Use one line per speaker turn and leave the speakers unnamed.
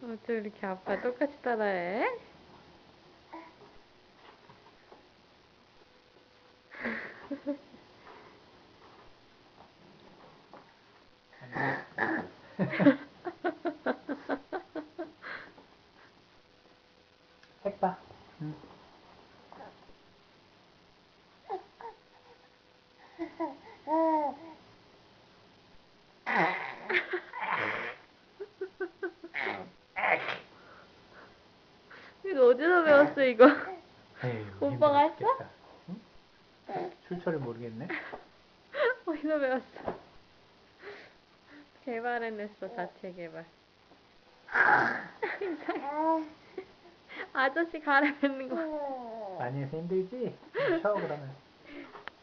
어째 이렇게 아빠 똑같이 따라해?
해봐.
이거 어디서 배웠어 이거?
에휴,
오빠가
힘들어
했어?
죽겠다. 응? 출처를 모르겠네.
어디서 배웠어? 개발해냈어, 자체 개발. 아저씨 가래뱉는 거.
많이 해서 힘들지? 쉬어 그러면.